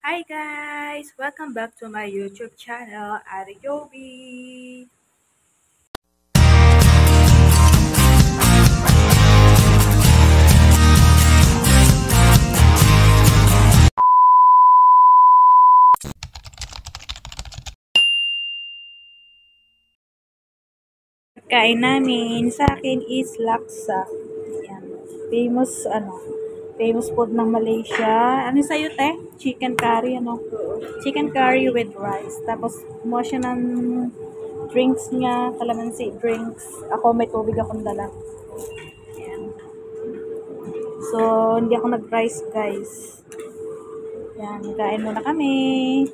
Hi guys! Welcome back to my YouTube channel, Ari Joby! Kain namin sa akin is laksa. Yan. Famous, famous food ng Malaysia. Ano sa'yo, te? Chicken curry, Chicken curry with rice. Tapos, kumuha siya ng drinks niya, calamansi drinks. Ako, may tubig akong dala. Yan. So, hindi ako nag-rice, guys. Yan, kain muna kami.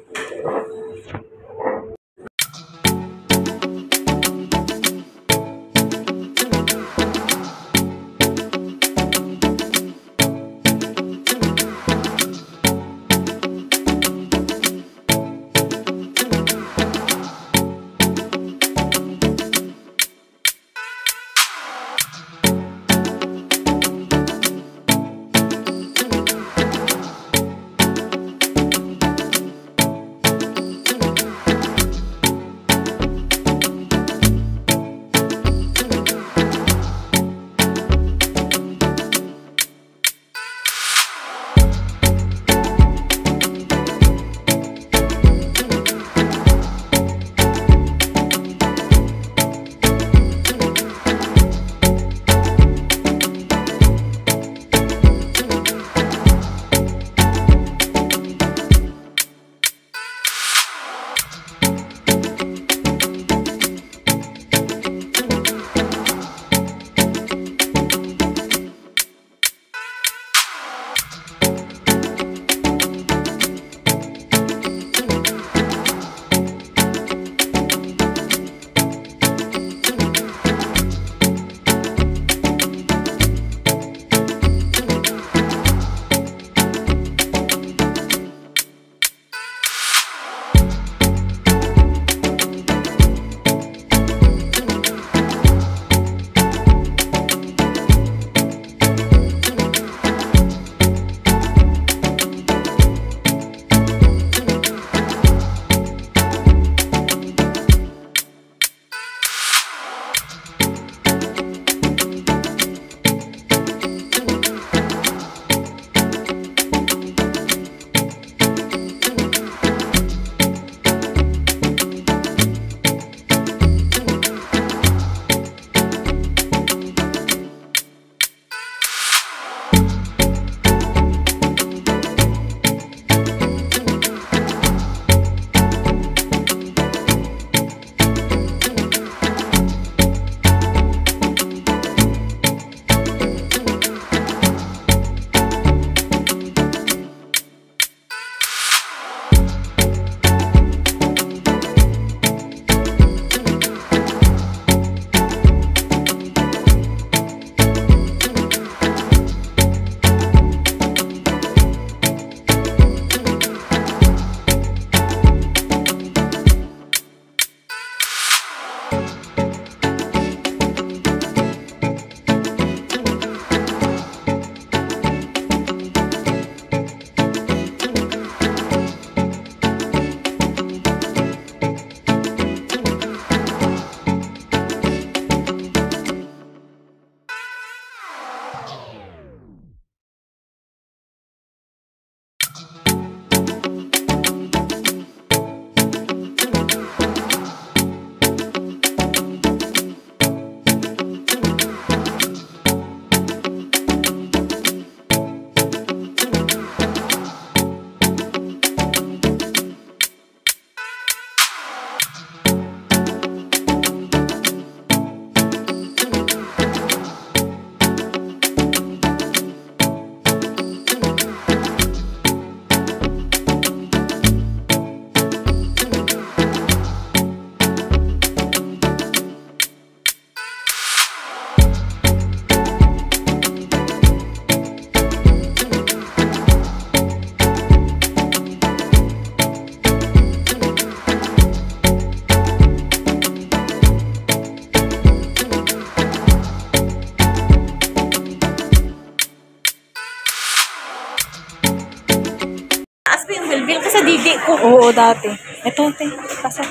Bibil ka sa didi ko. Oo, dati. Ito, te. Kasi.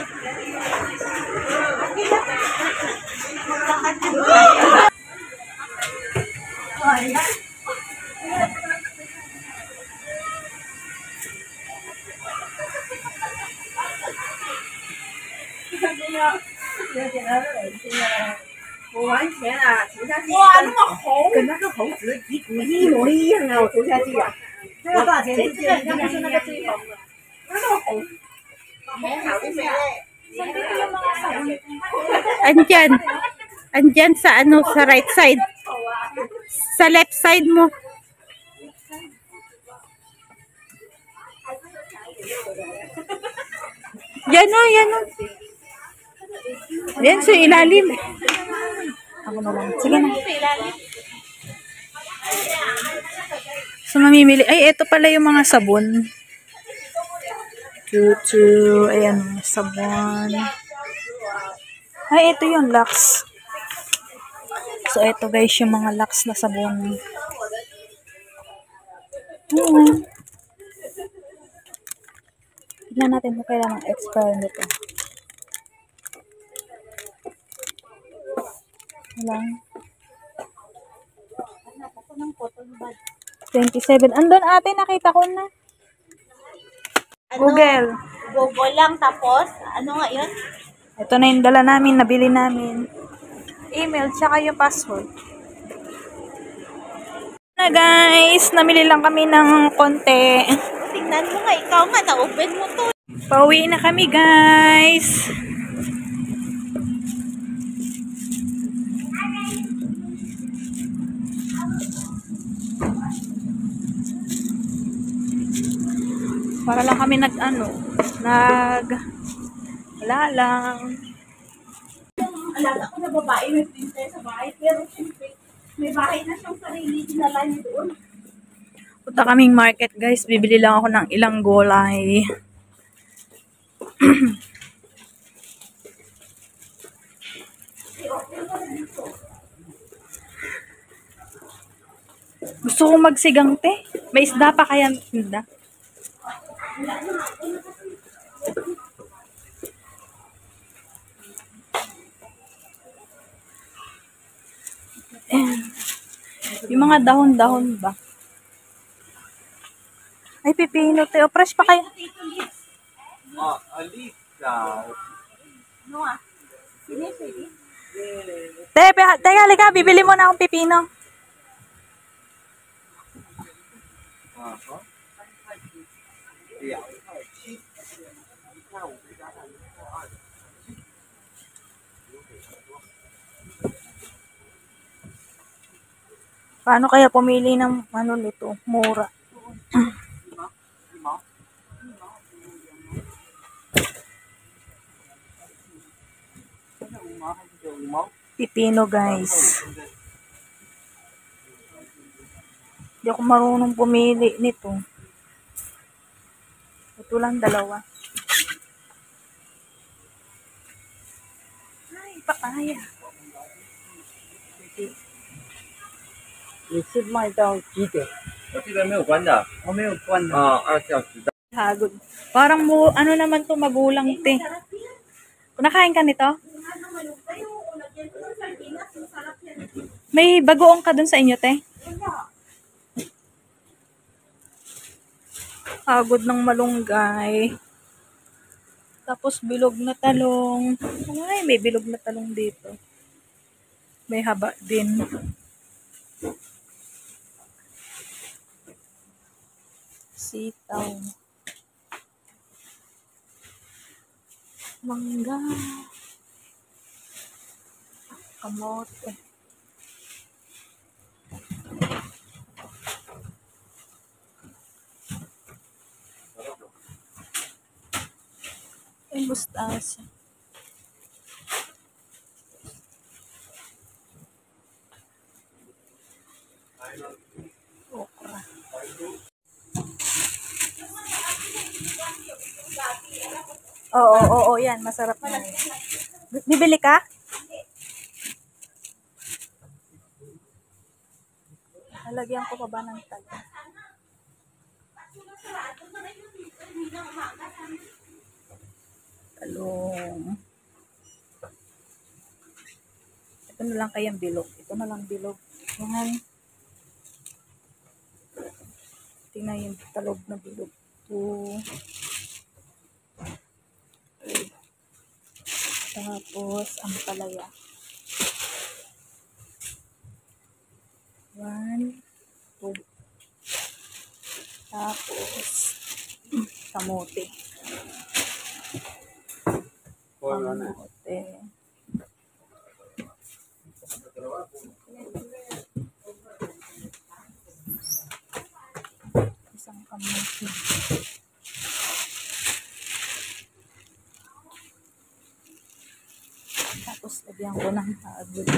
Andyan. Andyan sa ano, sa right side. Sa left side mo. Yan o, yan o. Yan sa ilalim. Ako na lang. Sige na. So, mamimili. Ay, ito pala yung mga sabon. Tutu. Ayan, sabon. Ay, ito yung Lux. So, ito guys, yung mga Lux na sabon. Tignan natin kung kailan ang expire nito. Walang. 27. Andun ate, nakita ko na. Google. Google lang tapos, ano nga yun? Ito na yung dala namin, nabili namin. Email, tsaka yung password. Na guys, namili lang kami ng konti. Tingnan mo nga, ikaw nga, na-open mo to. Pauwi na kami guys. Para lang kami wala lang. Alaga ko na babae, may princess sa bahay, pero siyempre, may bahay na siyang sarili, dinala niya doon. Punta kaming market guys, bibili lang ako ng ilang gulay. Gusto kong magsigang te. May isda pa kaya tinda? Yung mga dahon-dahon ba? Ay, pipino te. O, fresh pa kaya? Teka, halika. Bibili mo na akong pipino. Paano kaya pumili ng ano nito? Mura. Pipino guys. Hindi ako marunong pumili nito. Ito lang dalawa. Ay, papaya. 你是卖到几点？我这边没有关的。哦，没有关的。啊，2小时的。 Hagod. Parang ano naman to magulang te. Nakain ka nito? May bagoong ka dun sa inyo te? Hagod ng malunggay. Tapos bilog na talong. Ay, may bilog na talong dito. May haba din. Sitaw. Mangga. Kamote. Ay, mustasa. Okra. Oo, yan. Masarap na yan. Bibili ka? Lalagyan ko pa ba ng taga? yung ito na lang kayang bilog. Ito na lang bilog. Yan. Tingnan yung talog na bilog. 2. Okay. Tapos, ang palaya. 1, 2. Tapos, kamote. Kamote. Isang kamote. Tapos, lagyan ko ng hagod.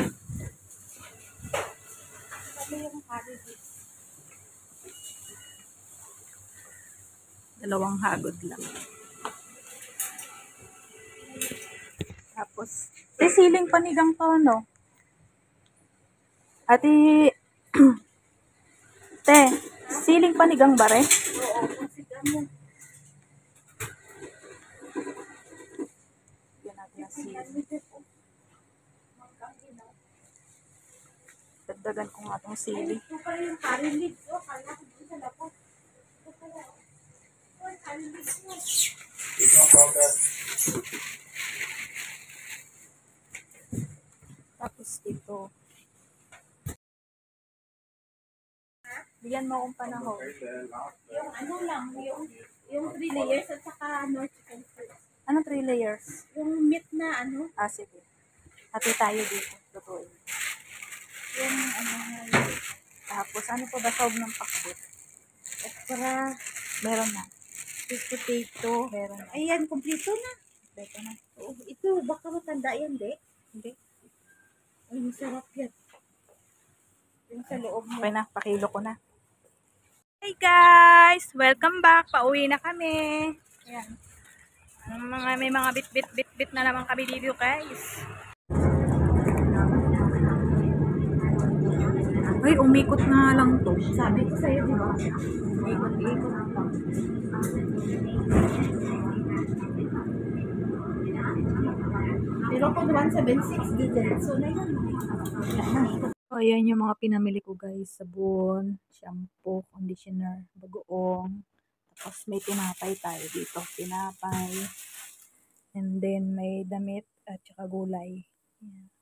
Dalawang hagod lang. Tapos, siling panigang to, no? Ate, te, siling panigang bare? Yan natin na siling. Dagdagan ko nga itong siling. Ito pa yung curry leaves. Oh, kala ko dun sa lapot. Ito pala. Oh, curry leaves mo. Tapos ito. Bigyan mo akong panahon. Yung ano lang, yung 3 layers at saka ano, chicken first. Ano 3 layers? Yung meat na ano, Sige. Hati tayo dito. Lutuin. yung ano, Tapos, ano pa ba sa ng pakbit? extra Meron na. sweet potato. Meron na. Ayan, kompleto na. Beto na. Oh, ito, baka matanda yan, de. Hindi. Ay, masarap yan. Yung sa loob mo. Okay na. Pakilo ko na. Hey guys! Welcome back. Pauwi na kami. Ayan. May mga bit na naman kami dito guys. Ay, umikot na lang to. Sabi ko sa'yo, di ba? Ikot-ikot pa. Pero kung 176, di diretso na yun. O, ayan yung mga pinamili ko guys. Sabon, shampoo, conditioner, bagoong. Tapos may tinapay tayo dito. Tinapay. And then may damit at saka gulay. Ayan.